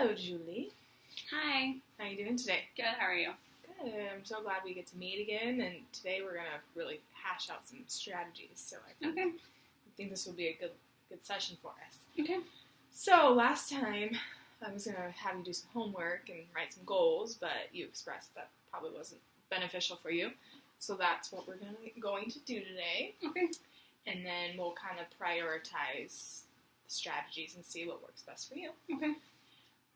Hello, Julie. Hi. How are you doing today? Good, how are you? Good. I'm so glad we get to meet again, and today we're going to really hash out some strategies, so I think this will be a good session for us. Okay. So, last time, I was going to have you do some homework and write some goals, but you expressed that probably wasn't beneficial for you, so that's what we're going to do today. Okay. And then we'll kind of prioritize the strategies and see what works best for you. Okay.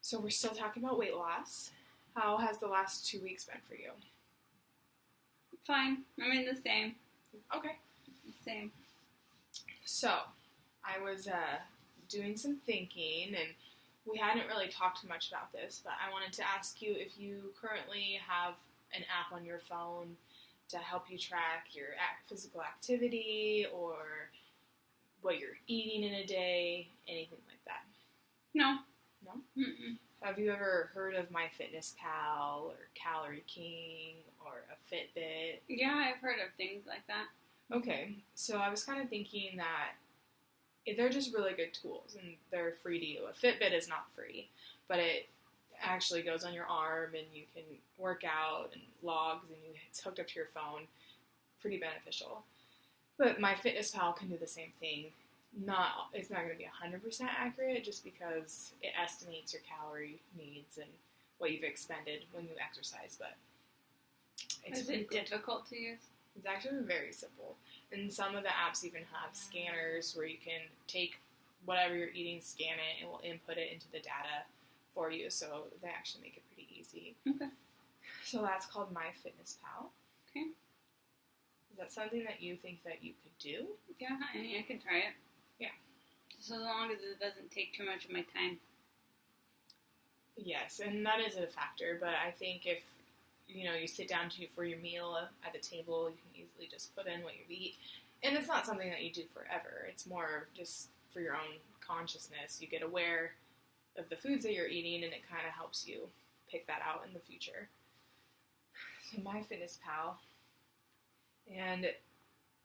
So we're still talking about weight loss. How has the last 2 weeks been for you? Fine. I mean, the same. Okay. Same. So, I was doing some thinking, and we hadn't really talked much about this, but I wanted to ask you if you currently have an app on your phone to help you track your physical activity or what you're eating in a day, anything like that. No. No? Mm-mm. Have you ever heard of MyFitnessPal or Calorie King or a Fitbit? Yeah, I've heard of things like that. Okay, so I was kind of thinking that they're just really good tools and they're free to you. A Fitbit is not free, but it actually goes on your arm and you can work out and logs and it's hooked up to your phone. Pretty beneficial. But MyFitnessPal can do the same thing. It's not going to be 100% accurate just because it estimates your calorie needs and what you've expended when you exercise, but it's Is it difficult to use? It's actually very simple. And some of the apps even have scanners where you can take whatever you're eating, scan it, and will input it into the data for you, so they actually make it pretty easy. Okay. So that's called MyFitnessPal. Okay. Is that something that you think that you could do? Yeah, I can try it. Yeah. Just as long as it doesn't take too much of my time. Yes, and that is a factor, but I think if you sit down for your meal at the table, you can easily just put in what you eat. And it's not something that you do forever. It's more just for your own consciousness. You get aware of the foods that you're eating, and it kind of helps you pick that out in the future. So MyFitnessPal. And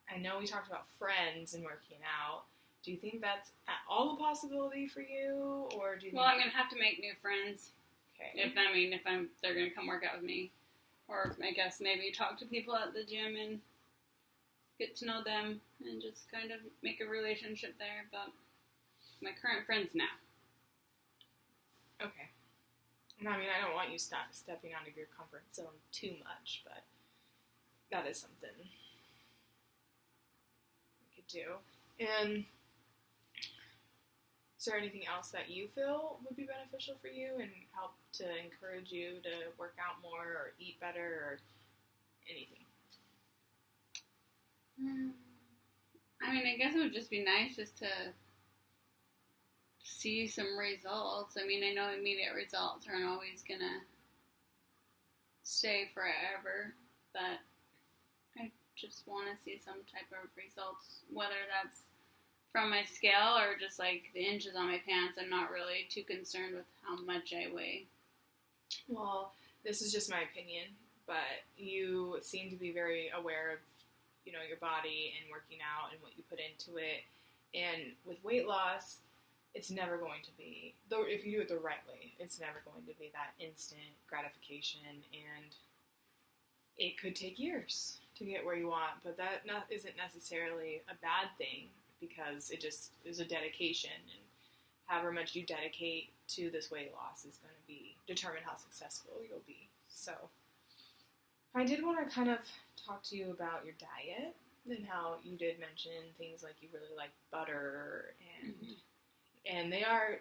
I know we talked about friends and working out. Do you think that's at all a possibility for you, or do you? Well, I'm gonna have to make new friends. Okay. If they're gonna come work out with me, or I guess maybe talk to people at the gym and get to know them and just kind of make a relationship there. But my current friends now. Okay. I mean, I don't want you stepping out of your comfort zone too much, but that is something we could do. And is there anything else that you feel would be beneficial for you and help to encourage you to work out more or eat better or anything? I mean, I guess it would just be nice just to see some results. I mean, I know immediate results aren't always gonna stay forever, but I just want to see some type of results, whether that's from my scale or just like the inches on my pants. I'm not really too concerned with how much I weigh. Well, this is just my opinion, but you seem to be very aware of, your body and working out and what you put into it. And with weight loss, it's never going to be, though if you do it the right way, it's never going to be that instant gratification, and it could take years to get where you want, but that isn't necessarily a bad thing because it just is a dedication, and however much you dedicate to this weight loss is going to determine how successful you'll be. So I did want to kind of talk to you about your diet and how you did mention things like you really like butter and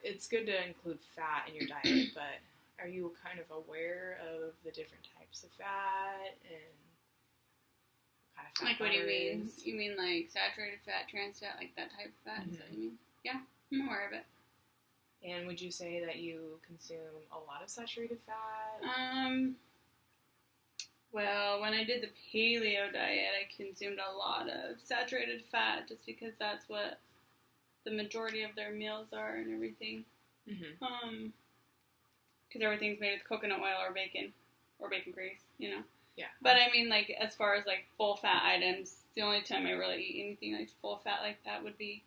it's good to include fat in your diet, but are you kind of aware of the different types of fat and what kind of fat? Like, what do you mean? is? You mean like saturated fat, trans fat, like that type of fat? Is that what you mean? Yeah, I'm aware of it. And would you say that you consume a lot of saturated fat? Well, when I did the paleo diet, I consumed a lot of saturated fat just because that's what the majority of their meals are and everything. Mm-hmm. Because everything's made with coconut oil or bacon grease, Yeah. But I mean, like, as far as like full fat items, the only time I really eat anything like full fat like that would be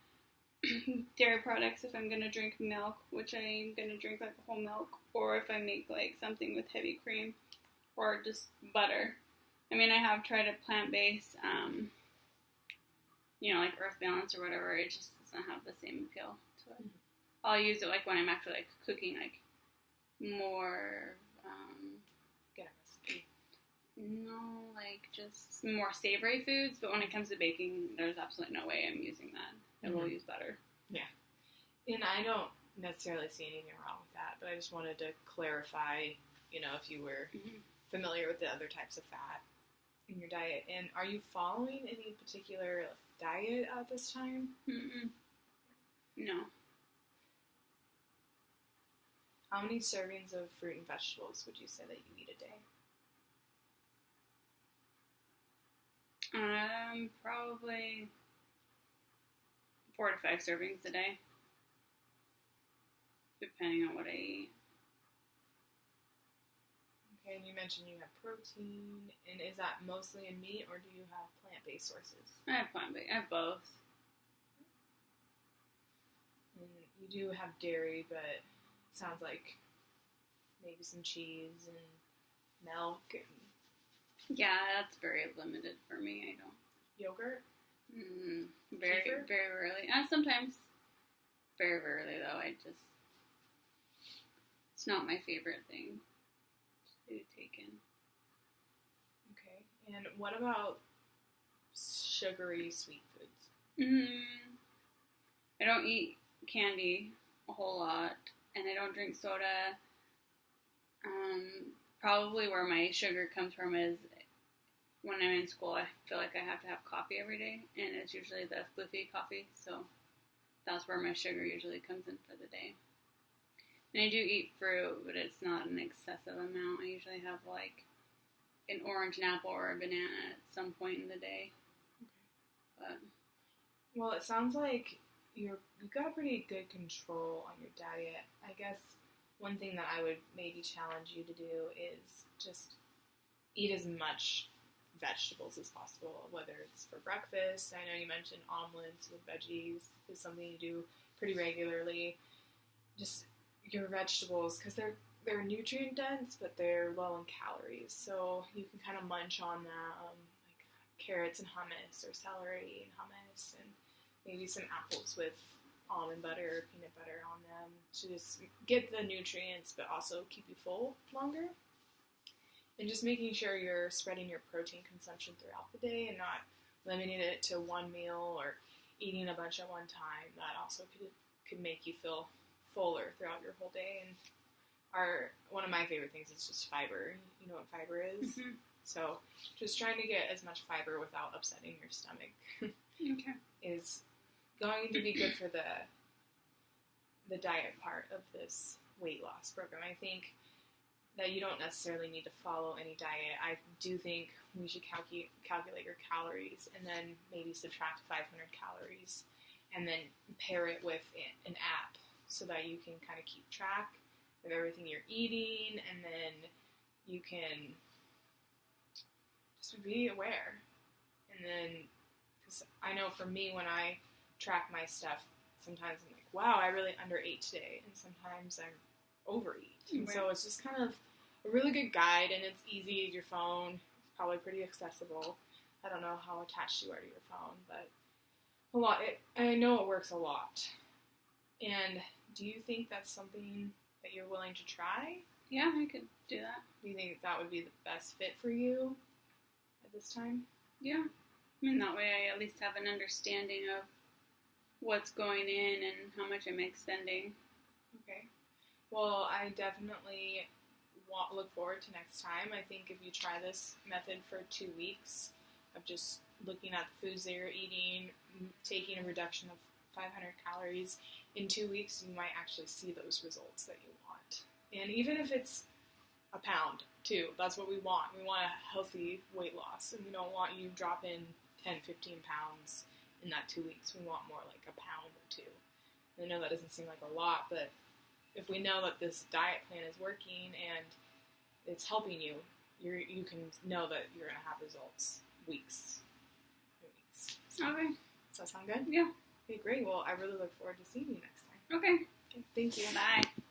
dairy products if I'm gonna drink milk, which I'm gonna drink like whole milk, or if I make like something with heavy cream, or just butter. I mean, I have tried a plant-based, like Earth Balance or whatever. It just doesn't have the same appeal to it. Mm-hmm. I'll use it like when I'm actually like cooking, like more. Get a recipe. No, like just more savory foods. But when it comes to baking, there's absolutely no way I'm using that. I will use butter. Yeah. And I don't necessarily see anything wrong with that, but I just wanted to clarify, if you were familiar with the other types of fat in your diet. And are you following any particular diet at this time? Mm-mm. No. How many servings of fruit and vegetables would you say that you eat a day? Probably 4 to 5 servings a day, depending on what I eat. Okay, and you mentioned you have protein, and is that mostly in meat, or do you have plant-based sources? I have plant-based. I have both. And you do have dairy, but it sounds like maybe some cheese and milk and yeah, that's very limited for me. I don't. Yogurt? Very, Kefir? very rarely. Sometimes, very rarely though. It's not my favorite thing to take in. Okay. And what about sugary sweet foods? I don't eat candy a whole lot, and I don't drink soda. Probably where my sugar comes from is when I'm in school. I feel like I have to have coffee every day, and it's usually the Floofy coffee, so that's where my sugar usually comes in for the day. And I do eat fruit, but it's not an excessive amount. I usually have like an orange, an apple, or a banana at some point in the day. Okay. Well, it sounds like you've got pretty good control on your diet. I guess one thing that I would maybe challenge you to do is just eat as much vegetables as possible, whether it's for breakfast. I know you mentioned omelets with veggies is something you do pretty regularly. Just your vegetables, because they're nutrient dense, but they're low in calories, so you can kind of munch on them, like carrots and hummus, or celery and hummus, and maybe some apples with almond butter or peanut butter on them to just get the nutrients but also keep you full longer. And just making sure you're spreading your protein consumption throughout the day and not limiting it to one meal or eating a bunch at one time. That also could make you feel fuller throughout your whole day. And one of my favorite things is just fiber. You know what fiber is? Mm-hmm. So just trying to get as much fiber without upsetting your stomach is going to be good for the diet part of this weight loss program. I think that you don't necessarily need to follow any diet. I do think we should calculate your calories and then maybe subtract 500 calories and then pair it with an app so that you can kind of keep track of everything you're eating, and then you can just be aware. And then, because I know for me, when I track my stuff, sometimes I'm like, wow, I really underate today, and sometimes I'm overeat. And so it's just kind of a really good guide, and it's easy. Your phone is probably pretty accessible. I don't know how attached you are to your phone, but a lot. I know it works a lot. And do you think that's something that you're willing to try? Yeah, I could do that. Do you think that would be the best fit for you at this time? Yeah. I mean, that way I at least have an understanding of what's going in and how much I'm expending. Okay. Well, I definitely look forward to next time. I think if you try this method for 2 weeks of just looking at the foods that you're eating, taking a reduction of 500 calories, in 2 weeks you might actually see those results that you want. And even if it's a pound, too, that's what we want. We want a healthy weight loss, and we don't want you dropping 10, 15 pounds in that 2 weeks. We want more like a pound or two. I know that doesn't seem like a lot, but if we know that this diet plan is working and it's helping you, you can know that you're going to have results weeks. Okay. Does that sound good? Yeah. Okay, great. Well, I really look forward to seeing you next time. Okay. Thank you. Bye.